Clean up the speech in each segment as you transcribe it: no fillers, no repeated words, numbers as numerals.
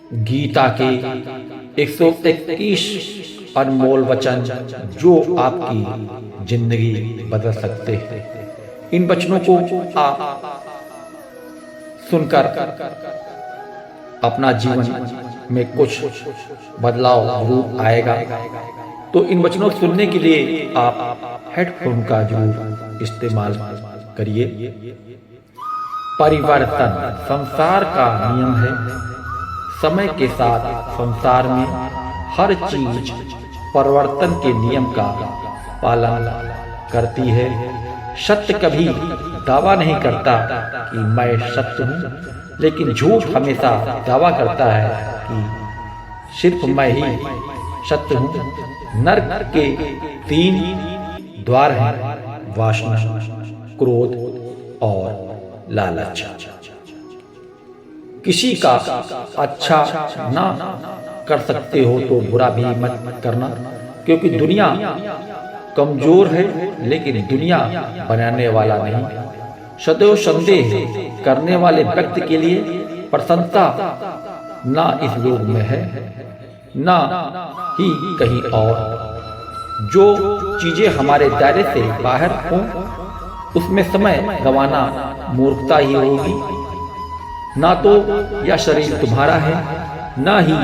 गीता के 121 अनमोल वचन जो आपकी जिंदगी बदल सकते हैं। इन वचनों को आप सुनकर अपना जीवन में कुछ बदलाव जरूर आएगा। तो इन वचनों को सुनने के लिए आप हेडफोन का जरूर इस्तेमाल करिए। परिवर्तन संसार का नियम है। समय के साथ संसार में हर चीज परिवर्तन के नियम का पालन करती है। सत्य कभी दावा नहीं करता कि मैं सत्य हूँ, लेकिन झूठ हमेशा दावा करता है कि सिर्फ मैं ही सत्य हूँ। नरक के 3 द्वार हैं, वासना, क्रोध और लालच। किसी का अच्छा ना कर सकते हो तो बुरा भी मत करना, क्योंकि दुनिया कमजोर है लेकिन दुनिया बनाने वाला नहीं। सदैव संदेह करने वाले व्यक्ति के लिए प्रसन्नता ना इस लोक में है ना ही कहीं और। जो चीजें हमारे दायरे से बाहर हों उसमें समय गंवाना मूर्खता ही होगी। ना तो यह शरीर तुम्हारा है, ना ही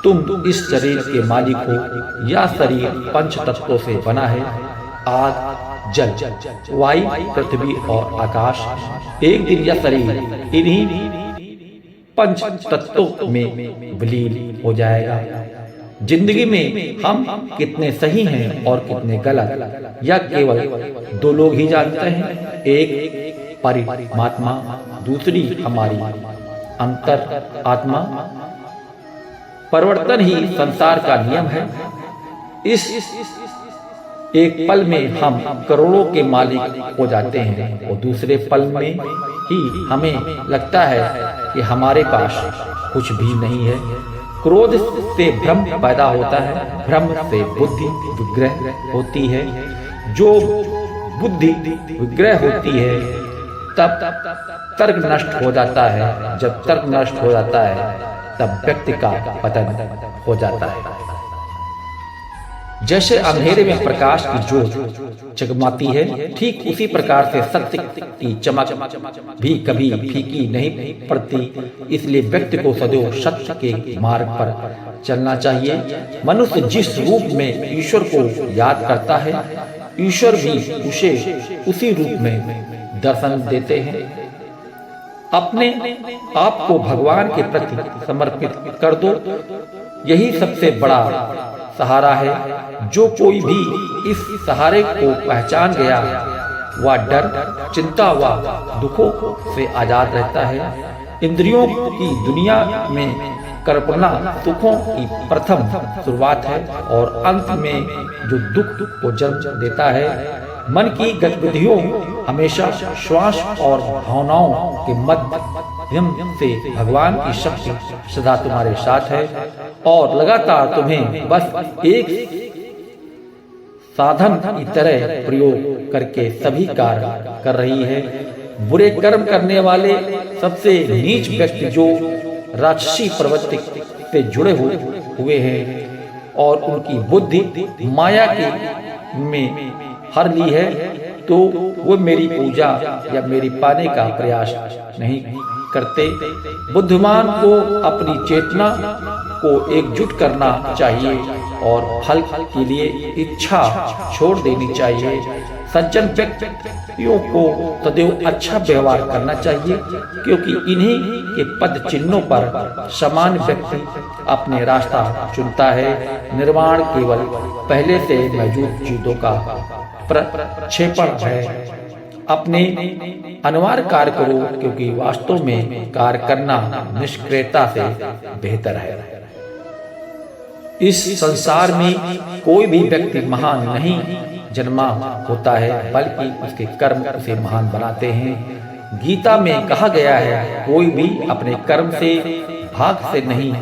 तुम इस शरीर के मालिक हो। यह शरीर 5 तत्वों से बना है, आग, जल, वायु, पृथ्वी और आकाश। एक दिन यह शरीर इन्हीं 5 तत्वों में विलीन हो जाएगा। जिंदगी में हम कितने सही हैं और कितने गलत, यह केवल 2 लोग ही जानते हैं। एक परमात्मा, दूसरी हमारी अंतर आत्मा। परिवर्तन ही संसार का नियम है। इस एक पल में हम करोड़ों के मालिक हो जाते हैं और दूसरे पल में ही हमें लगता है कि हमारे पास कुछ भी नहीं है। क्रोध से भ्रम पैदा होता है, भ्रम से बुद्धि विग्रह होती है। जो बुद्धि विग्रह होती है तब तर्क नष्ट हो जाता है। जब तर्क नष्ट हो जाता है तब व्यक्ति का पतन हो जाता है। जैसे अंधेरे में प्रकाश की ज्योत जगमाती है, ठीक उसी प्रकार से सत्य की चमक भी कभी फीकी नहीं पड़ती। इसलिए व्यक्ति को सदैव सत्य के मार्ग पर चलना चाहिए। मनुष्य जिस रूप में ईश्वर को याद करता है, ईश्वर भी उसे उसी रूप में दर्शन देते हैं। अपने आप को भगवान के प्रति समर्पित कर दो, यही सबसे बड़ा सहारा है। जो कोई भी इस सहारे को पहचान गया वह डर, चिंता व दुखों से आजाद रहता है। इंद्रियों की दुनिया में कल्पना सुखों की प्रथम शुरुआत है और अंत में जो दुख को जन्म देता है। मन की गतिविधियों हमेशा श्वास और भावनाओं के माध्यम से भगवान की शक्ति सदा तुम्हारे साथ है और लगातार तुम्हें बस एक साधन की तरह प्रयोग करके सभी कार्य कर रही है। बुरे कर्म करने वाले सबसे नीच व्यक्ति जो राक्षसी प्रवृत्ति से जुड़े हुए हैं और उनकी बुद्धि माया के में हर ली है, तो वो मेरी पूजा या मेरी पाने का प्रयास नहीं करते। बुद्धिमान को अपनी चेतना को एकजुट करना चाहिए और फल के लिए इच्छा छोड़ देनी चाहिए। सज्जन व्यक्तियों को सदैव अच्छा व्यवहार करना चाहिए, क्योंकि इन्हीं के पद चिन्हों पर समान व्यक्ति अपने रास्ता चुनता है। निर्वाण केवल पहले से मौजूद चीजों का प्रक्षेपण है। अपने अनिवार्य कार्य करो, क्योंकि वास्तव में कार्य करना निष्क्रियता से बेहतर है। इस संसार में कोई भी व्यक्ति महान नहीं जन्मा होता है, बल्कि उसके कर्म उसे महान बनाते हैं। गीता में कहा गया है, कोई भी अपने कर्म से भाग से नहीं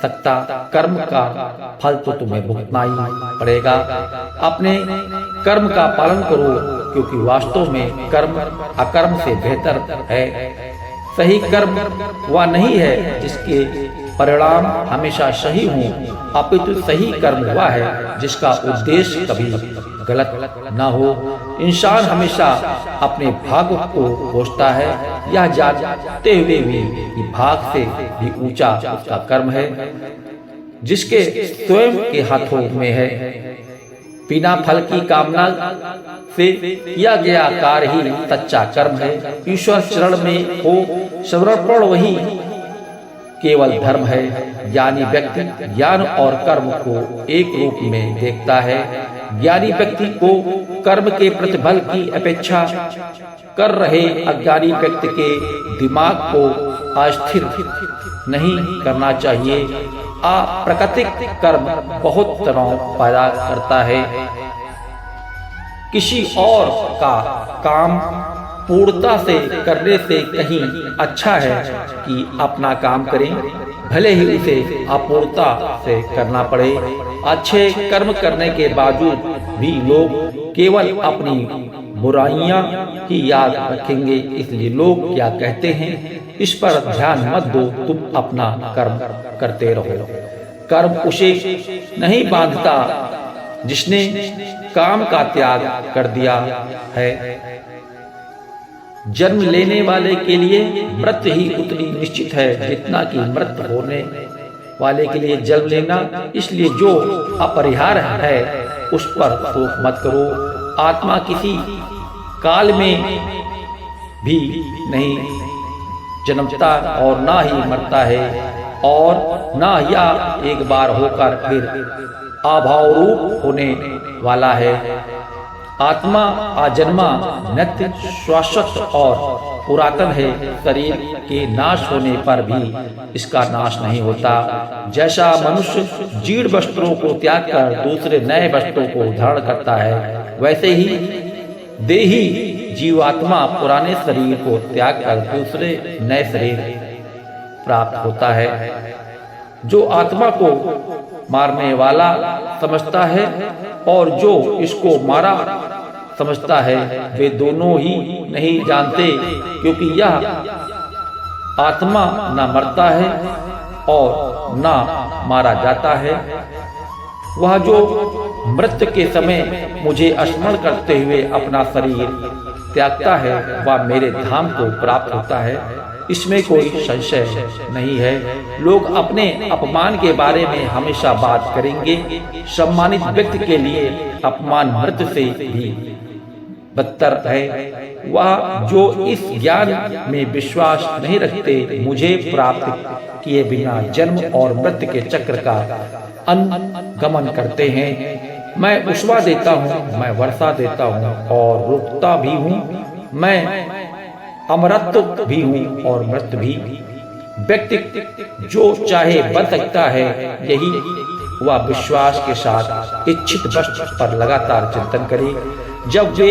सकता। कर्म का फल तो तुम्हें भुगतना ही पड़ेगा। अपने कर्म का पालन करो, क्योंकि वास्तव में कर्म अकर्म से बेहतर है। सही कर्म वह नहीं है जिसके परिणाम हमेशा सही हों, अपितु सही कर्म वह है जिसका उद्देश्य कभी गलत ना हो। इंसान हमेशा अपने भाग्य को खोजता है, यह जानते हुए भी कि भाग से भी ऊंचा उसका कर्म है जिसके स्वयं के हाथों में है। बिना फल की कामना से किया गया कार्य ही सच्चा कर्म है। ईश्वर चरण में हो समर्पण वही केवल धर्म है। ज्ञानी व्यक्ति ज्ञान और कर्म को एक रूप में देखता है। ज्ञानी व्यक्ति को कर्म के प्रतिफल की अपेक्षा कर रहे अज्ञानी व्यक्ति के दिमाग को अस्थिर नहीं करना चाहिए। अप्राकृतिक कर्म बहुत तनाव पैदा करता है। किसी और का काम पूर्णता से करने से कहीं अच्छा है कि अपना काम करें, भले ही उसे अपूर्णता से करना पड़े। अच्छे कर्म करने के बावजूद भी लोग केवल अपनी बुराइयां ही याद रखेंगे, इसलिए लोग क्या कहते हैं इस पर ध्यान मत दो, तुम अपना कर्म करते रहो। कर्म उसे नहीं बांधता जिसने काम का त्याग कर दिया है। जन्म लेने वाले के लिए मृत्यु ही उतनी निश्चित है जितना कि मृत्यु होने वाले के लिए जन्म लेना। इसलिए जो अपरिहार्य है उस पर शोक मत करो। आत्मा किसी काल में भी नहीं जन्मता और ना ही मरता है, और ना यह एक बार होकर फिर अभाव रूप होने वाला है। आत्मा आजन्मा, नित्य, शाश्वत और पुरातन है। शरीर के नाश होने पर भी इसका नाश नहीं होता। जैसा मनुष्य जीर्ण वस्त्रों को त्याग कर दूसरे नए वस्त्रों को धारण करता है, वैसे ही देही जीवात्मा पुराने शरीर को त्याग कर दूसरे नए शरीर प्राप्त होता है। जो आत्मा को मारने वाला समझता है और जो इसको मारा समझता है, वे दोनों ही नहीं जानते, क्योंकि यह आत्मा न मरता है और न मारा जाता है। वह जो मृत्यु के समय मुझे स्मरण करते हुए अपना शरीर त्यागता है, वह मेरे धाम को प्राप्त होता है, इसमें कोई संशय नहीं है। लोग अपने अपमान के बारे में हमेशा बात करेंगे। सम्मानित व्यक्ति के लिए अपमान मृत्यु से भी बदतर है। वह जो इस ज्ञान में विश्वास नहीं रखते, मुझे प्राप्त किए बिना जन्म और मृत्यु के चक्र का अनुगमन करते हैं। मैं उष्मा देता हूँ, मैं वर्षा देता हूँ और रुकता भी हूँ, मैं अमरत्व भी हूँ और मृत्यु भी। व्यक्ति जो चाहे बन सकता है, यही वह विश्वास के साथ इच्छित वस्तु पर लगातार चिंतन करे। जब वे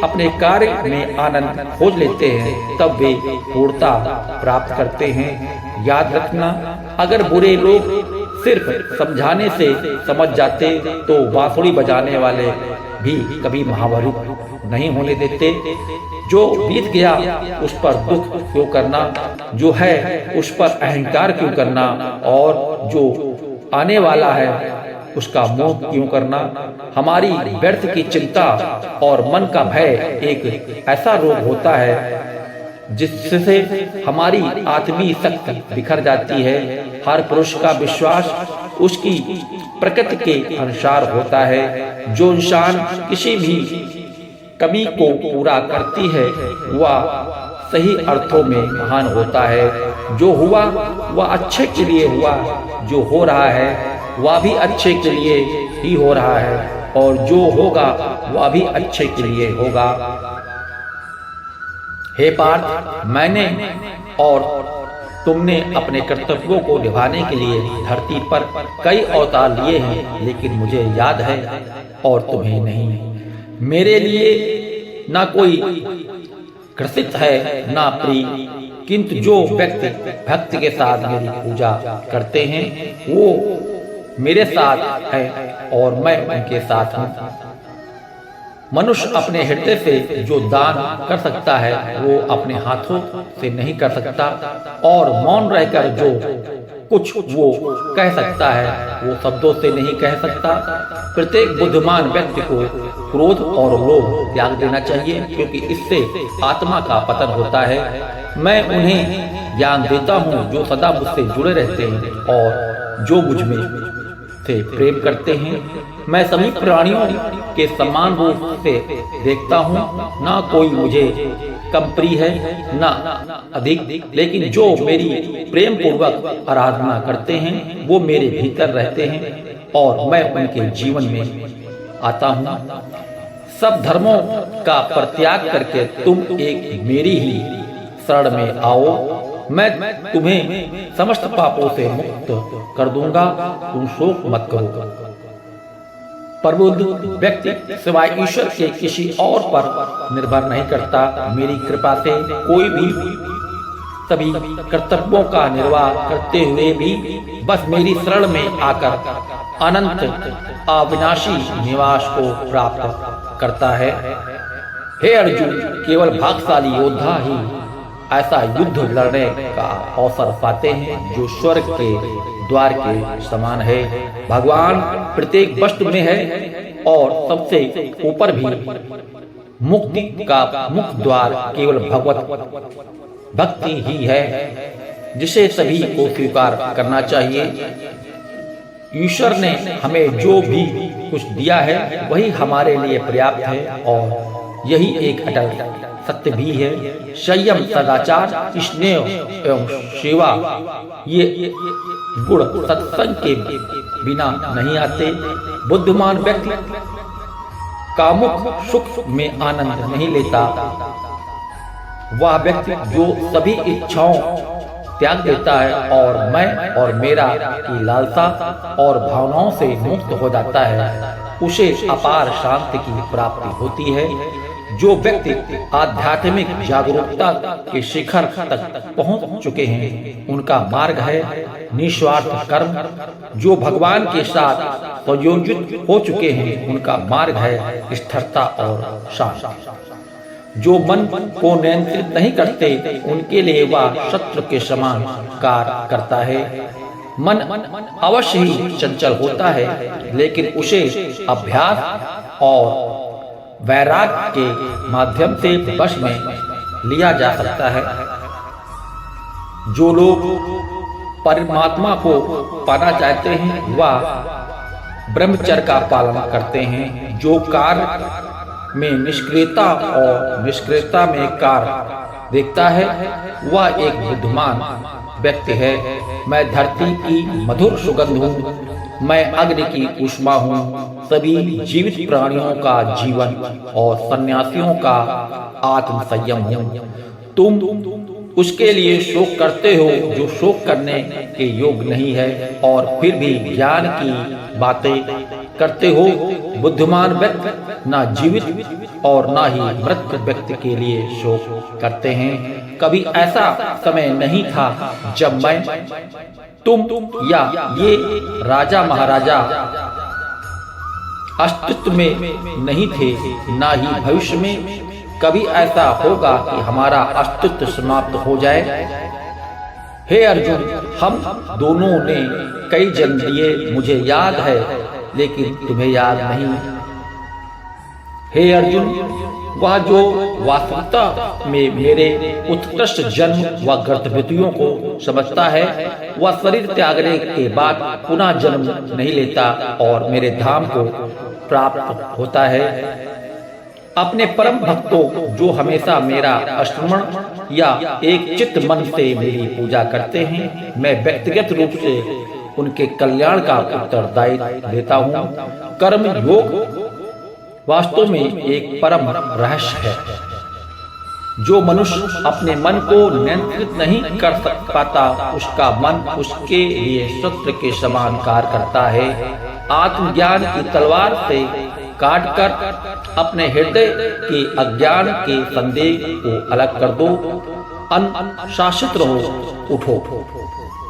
अपने कार्य में आनंद खोज लेते हैं, तब वे पूर्णता प्राप्त करते हैं। याद रखना, अगर बुरे लोग सिर्फ समझाने से समझ जाते तो बांसुरी बजाने वाले भी कभी महाभारत नहीं होने देते। जो बीत गया उस पर दुख क्यों करना, जो है उस पर अहंकार क्यों करना, और जो आने वाला है उसका मोह क्यों करना। हमारी व्यर्थ की चिंता और मन का भय एक ऐसा रोग होता है जिससे हमारी आत्मीय शक्ति बिखर जाती है। हर पुरुष का विश्वास उसकी प्रकृति के अनुसार होता है। जो इंसान किसी भी कमी को पूरा करती है, वह सही अर्थों में महान होता है। जो हुआ वह अच्छे के लिए हुआ, जो हो रहा है वह भी अच्छे के लिए ही हो रहा है, और जो होगा वह भी अच्छे के लिए होगा। हे पार्थ, मैंने और तुमने अपने कर्तव्यों को निभाने के लिए धरती पर कई अवतार लिए हैं, लेकिन मुझे याद है और तुम्हें नहीं। मेरे लिए ना कोई ग्रसित है ना प्रिय, किंतु जो व्यक्ति भक्ति के साथ मेरी पूजा करते हैं, वो मेरे साथ है और मैं उनके साथ हूँ। मनुष्य अपने हृदय से जो दान कर सकता है वो अपने हाथों से नहीं कर सकता, और मौन रहकर जो कुछ वो कह सकता है वो शब्दों से नहीं कह सकता। प्रत्येक बुद्धिमान व्यक्ति को क्रोध और लोभ त्याग देना चाहिए, क्योंकि इससे आत्मा का पतन होता है। मैं उन्हें ज्ञान देता हूँ जो सदा मुझसे जुड़े रहते हैं और जो मुझ में से प्रेम करते हैं। मैं सभी प्राणियों के समान रूप से देखता हूँ, ना कोई मुझे कम प्रिय है ना अधिक, लेकिन जो मेरी प्रेम पूर्वक आराधना करते हैं वो मेरे भीतर रहते हैं और मैं उनके जीवन में आता हूँ। सब धर्मों का परित्याग करके तुम एक मेरी ही शरण में आओ, मैं तुम्हें समस्त पापों से मुक्त कर दूंगा, तुम शोक मत करो। प्रबुद्ध व्यक्ति सिवाय ईश्वर के किसी और पर निर्भर नहीं करता। मेरी कृपा से कोई भी सभी कर्तव्यों का निर्वाह करते हुए भी बस मेरी शरण में आकर अनंत अविनाशी निवास को प्राप्त करता है। हे अर्जुन, केवल भाग्यशाली योद्धा ही ऐसा युद्ध लड़ने का अवसर पाते हैं जो स्वर्ग के द्वार के समान है। भगवान प्रत्येक वस्तु में है और सबसे ऊपर भी। मुक्ति का मुख्य द्वार केवल भगवत भक्ति ही है, जिसे सभी को स्वीकार करना चाहिए। ईश्वर ने हमें जो भी कुछ दिया है वही हमारे लिए पर्याप्त है और यही एक अटल सत्य भी है। संयम, सदाचार, स्नेह एवं सेवा ये गुण सत्संग के बिना नहीं आते। बुद्धिमान व्यक्ति कामुक सुख में आनंद नहीं लेता। वह व्यक्ति जो सभी इच्छाओं त्याग देता है और मैं और मेरा की लालसा और भावनाओं से मुक्त हो जाता है, उसे अपार शांति की प्राप्ति होती है। जो व्यक्ति आध्यात्मिक जागरूकता के शिखर तक पहुंच चुके हैं उनका मार्ग है निस्वार्थ कर्म। जो भगवान के साथ संयोजित हो चुके हैं उनका मार्ग है स्थिरता और शांति। जो मन को नियंत्रित नहीं करते उनके लिए वह शत्रु के समान कार्य करता है। मन अवश्य ही चंचल होता है, लेकिन उसे अभ्यास और वैराग्य के माध्यम से वश में लिया जा सकता है। जो लोग परमात्मा को पाना चाहते हैं वह ब्रह्मचर्य का पालन करते हैं। जो कार्य में निष्क्रियता और निष्क्रियता में कार्य देखता है वह एक बुद्धिमान व्यक्ति है। मैं धरती की मधुर सुगंध हूँ, मैं अग्नि की ऊष्मा हूँ। सभी जीवित प्राणियों का जीवन और सन्यासियों का आत्म संयम हूँ। तुम उसके लिए शोक करते हो जो शोक करने के योग्य नहीं है और फिर भी ज्ञान की बातें करते हो। बुद्धिमान व्यक्ति ना जीवित और ना ही मृत व्यक्ति के लिए शोक करते हैं। कभी ऐसा समय नहीं था जब मैं, तुम या ये राजा महाराजा अस्तित्व में नहीं थे, ना ही भविष्य में कभी ऐसा होगा कि हमारा अस्तित्व समाप्त हो जाए। हे अर्जुन, हम दोनों ने कई जन्म लिए, मुझे याद है लेकिन तुम्हें याद नहीं। हे अर्जुन, वह जो वास्तविकता में मेरे उत्कृष्ट जन्म व गतिविधियों को समझता है वह शरीर त्यागने के बाद पुनः जन्म नहीं लेता और मेरे धाम को प्राप्त होता है। अपने परम भक्तों जो हमेशा मेरा स्मरण या एक चित्त मन से मेरी पूजा करते हैं, मैं व्यक्तिगत रूप से उनके कल्याण का उत्तरदायित्व देता हूँ। कर्म योग वास्तव में एक परम रहस्य है। जो मनुष्य अपने मन को नियंत्रित नहीं कर पाता उसका मन उसके लिए शस्त्र के समान कार्य करता है। आत्मज्ञान की तलवार से काटकर अपने हृदय के अज्ञान के संदेह को अलग कर दो। अनुशासित रहो, उठो,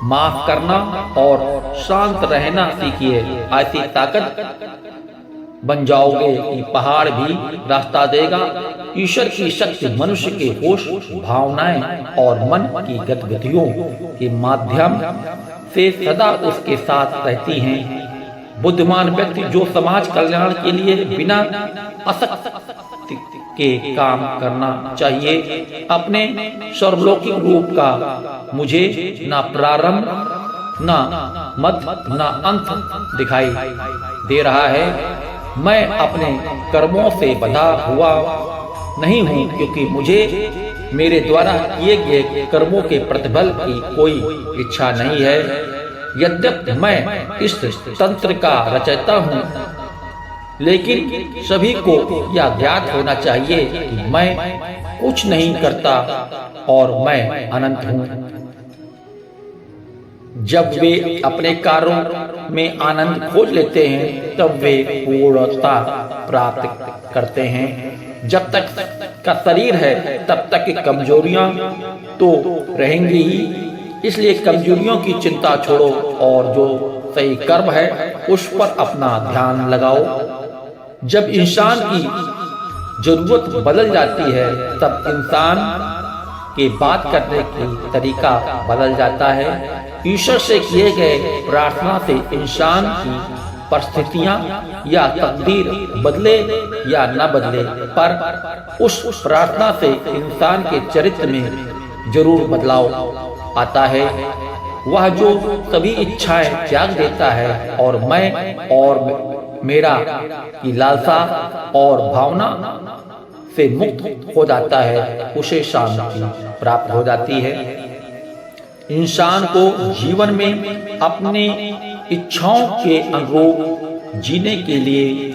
माफ करना और शांत रहना सीखिए। ऐसी ताकत बन जाओगे कि पहाड़ भी रास्ता देगा। ईश्वर की शक्ति मनुष्य के होश, भावनाएं और मन की गतिविधियों के माध्यम से सदा उसके साथ रहती हैं। बुद्धिमान व्यक्ति जो समाज कल्याण के लिए बिना आसक्ति के काम करना चाहिए, अपने सर्वलौकिक रूप का मुझे न प्रारंभ, न मध्य, न अंत दिखाई दे रहा है। मैं अपने कर्मों से बंधा हुआ नहीं हूँ, क्योंकि मुझे मेरे द्वारा किए गए कर्मों के प्रतिफल की कोई इच्छा नहीं है। यद्यपि मैं इस तंत्र का रचयिता हूँ, लेकिन सभी को यह ज्ञात होना चाहिए कि मैं कुछ नहीं करता और मैं अनंत हूँ। जब वे अपने कार्यों में आनंद खोज लेते हैं, तब वे पूर्णता प्राप्त करते हैं। जब तक का शरीर है, तब तक की कमजोरियां तो रहेंगी ही, इसलिए कमजोरियों की चिंता छोड़ो और जो सही कर्म है उस पर अपना ध्यान लगाओ। जब इंसान की जरूरत बदल जाती है, तब इंसान के बात करने की तरीका बदल जाता है। ईश्वर से किए गए प्रार्थना से इंसान की परिस्थितियां या तकदीर बदले या न बदले, पर उस प्रार्थना से इंसान के चरित्र में जरूर बदलाव आता है। वह जो सभी इच्छाएं त्याग देता है और मैं और मेरा की लालसा और भावना से मुक्त हो जाता है, उसे शांति प्राप्त हो जाती है। इंसान को जीवन में अपने इच्छाओं के अनुरूप जीने के लिए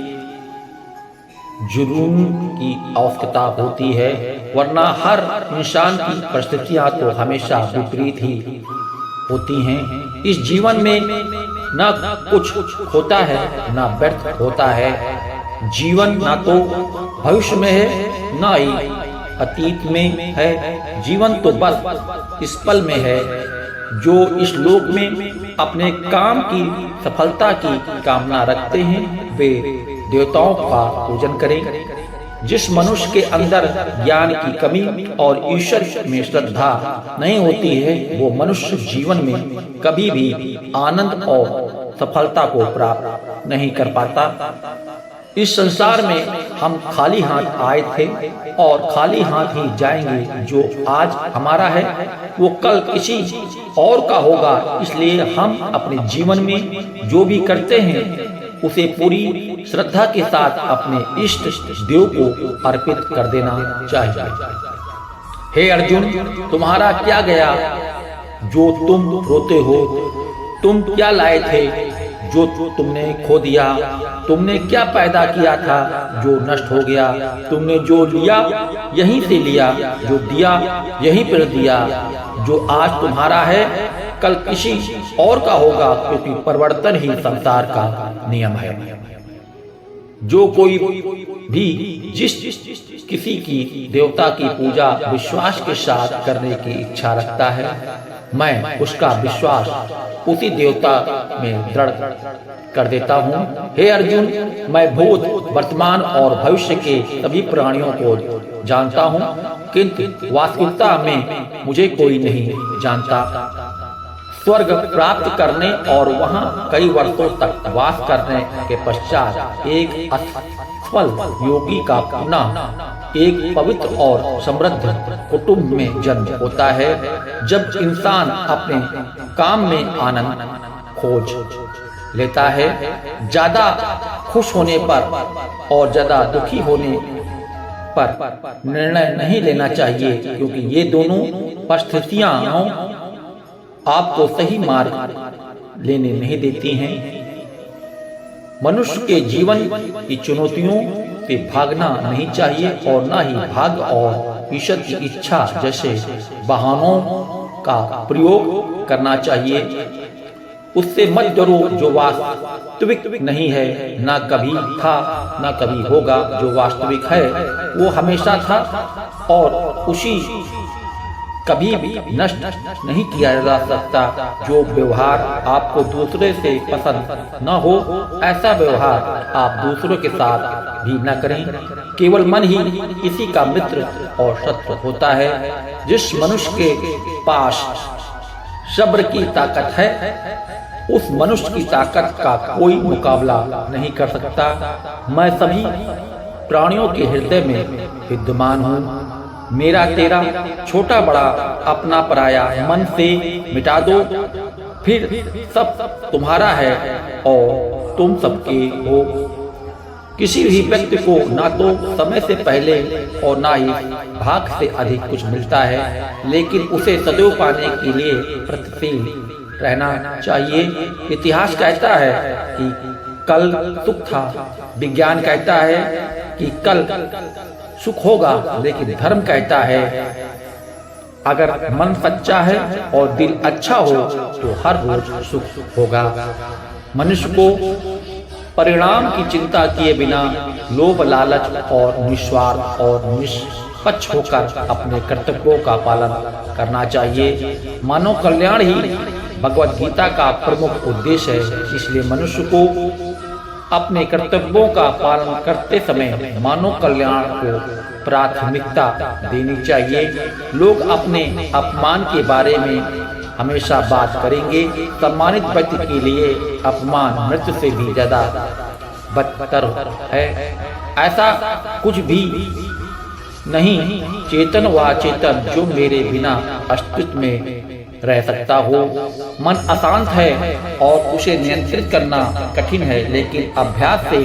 जुनून की आवश्यकता होती है, वरना हर इंसान की परिस्थितियां तो हमेशा विपरीत ही होती हैं। इस जीवन में न कुछ होता है न व्यर्थ होता है। जीवन न तो भविष्य में है न ही अतीत में है। जीवन तो बस इस पल में है। जो इस लोक में अपने काम की सफलता की कामना रखते हैं, वे देवताओं का पूजन करें। जिस मनुष्य के अंदर ज्ञान की कमी और ईश्वर में श्रद्धा नहीं होती है, वो मनुष्य जीवन में कभी भी आनंद और सफलता को प्राप्त नहीं कर पाता। इस संसार में हम खाली हाथ आए थे और खाली हाथ ही जाएंगे। जो आज हमारा है वो कल किसी और का होगा। इसलिए हम अपने जीवन में जो भी करते हैं उसे पूरी श्रद्धा के साथ अपने इष्ट देव को अर्पित कर देना चाहिए। हे अर्जुन, तुम्हारा क्या गया जो तुम रोते हो? तुम क्या लाए थे जो तुमने खो दिया? तुमने क्या पैदा किया था जो नष्ट हो गया? तुमने जो लिया यहीं से लिया, जो दिया यहीं पर दिया। जो आज तुम्हारा है कल किसी और का होगा, क्योंकि परिवर्तन ही संसार का नियम है। जो कोई भी जिस किसी की देवता की पूजा विश्वास के साथ करने की इच्छा रखता है, मैं उसका विश्वास उसी देवता में दृढ़ कर देता हूँ। हे अर्जुन, मैं भूत, वर्तमान और भविष्य के सभी प्राणियों को जानता हूँ, किंतु वास्तविकता में मुझे कोई नहीं जानता। स्वर्ग प्राप्त करने और वहाँ कई वर्षों तक वास करने के पश्चात एक असफल योगी का पुनः एक पवित्र और समृद्ध कुटुंब में जन्म होता है। जब इंसान अपने काम में आनंद खोज लेता है, ज्यादा खुश होने पर और ज्यादा दुखी होने पर निर्णय नहीं लेना चाहिए, क्योंकि ये दोनों परिस्थितियां आपको सही मार्ग लेने नहीं देती हैं। मनुष्य के जीवन की चुनौतियों से भागना नहीं चाहिए और न ही भाग्य और ईश्वर की इच्छा जैसे बहानों का प्रयोग करना चाहिए। उससे मत डरो जो वास्तविक नहीं है, ना कभी था ना कभी होगा। जो वास्तविक है वो हमेशा था और उसी कभी भी नष्ट नहीं किया जा सकता। जो व्यवहार आपको दूसरे से पसंद न हो, ऐसा व्यवहार आप दूसरों के साथ भी न करें। केवल मन ही किसी का मित्र और शत्रु होता है। जिस मनुष्य के पास सब्र की ताकत है, उस मनुष्य की ताकत का कोई मुकाबला नहीं कर सकता। मैं सभी प्राणियों के हृदय में विद्यमान हूँ। मेरा तेरा, छोटा बड़ा, अपना पराया मन से मिटा दो, फिर सब तुम्हारा है और तुम सबके हो। किसी भी व्यक्ति को ना तो समय से पहले और ना ही भाग से अधिक कुछ मिलता है, लेकिन उसे सदैव पाने के लिए प्रयत्नशील रहना चाहिए। इतिहास कहता है कि कल सुख था, विज्ञान कहता है कि कल सुख होगा, लेकिन धर्म कहता है अगर मन सच्चा है और दिल अच्छा हो तो हर रोज सुख होगा। मनुष्य को परिणाम की चिंता किए बिना लोभ, लालच और निस्वार्थ और निष्पक्ष होकर अपने कर्तव्यों का पालन करना चाहिए। मानव कल्याण ही भगवत गीता का प्रमुख उद्देश्य है। इसलिए मनुष्य को अपने कर्तव्यों का पालन करते समय मानव कल्याण को प्राथमिकता देनी चाहिए। लोग अपने अपमान के बारे में हमेशा बात करेंगे। सम्मानित व्यक्ति के लिए अपमान मृत्यु से भी ज्यादा बदतर है। ऐसा कुछ भी नहीं चेतन व अचेतन जो मेरे बिना अस्तित्व में रह सकता हो। मन अशांत है और उसे नियंत्रित करना कठिन है, लेकिन अभ्यास से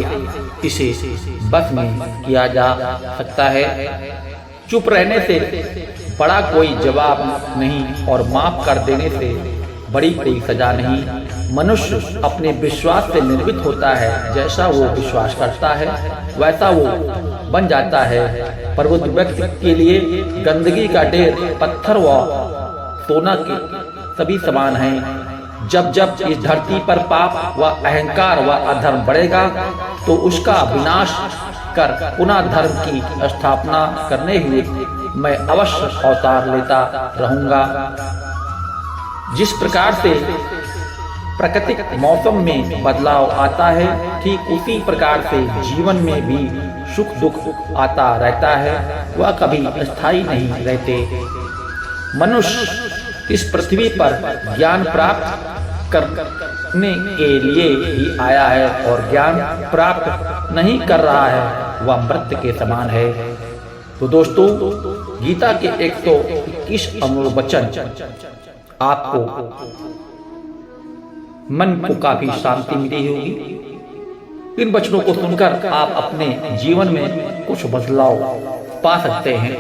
इसे बस में किया जा सकता है। चुप रहने से बड़ा कोई जवाब नहीं और माफ कर देने से बड़ी कोई सजा नहीं। मनुष्य अपने विश्वास से निर्मित होता है। जैसा वो विश्वास करता है वैसा वो बन जाता है। प्रबुद्ध व्यक्ति के लिए गंदगी का ढेर, पत्थर व सोना के सभी समान हैं। जब जब इस धरती पर पाप व अहंकार व अधर्म बढ़ेगा तो उसका विनाश कर पुनः धर्म की स्थापना करने हुए मैं अवश्य अवतार लेता रहूंगा। जिस प्रकार से प्राकृतिक मौसम में बदलाव आता है, ठीक उसी प्रकार से जीवन में भी सुख दुख आता रहता है। वह कभी स्थायी नहीं रहते। मनुष्य इस पृथ्वी पर ज्ञान प्राप्त करने के लिए ही आया है और ज्ञान प्राप्त नहीं कर रहा है वह मृत्यु के समान है। तो दोस्तों, गीता के 121 अमूल्य वचन आपको मन को काफी शांति मिली होगी। इन वचनों को सुनकर आप अपने जीवन में कुछ बदलाव पा सकते हैं।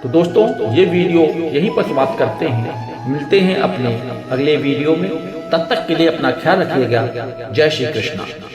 तो दोस्तों, ये वीडियो यहीं पर समाप्त करते हैं। मिलते हैं अपने अगले वीडियो में। तब तक के लिए अपना ख्याल रखिएगा। जय श्री कृष्ण।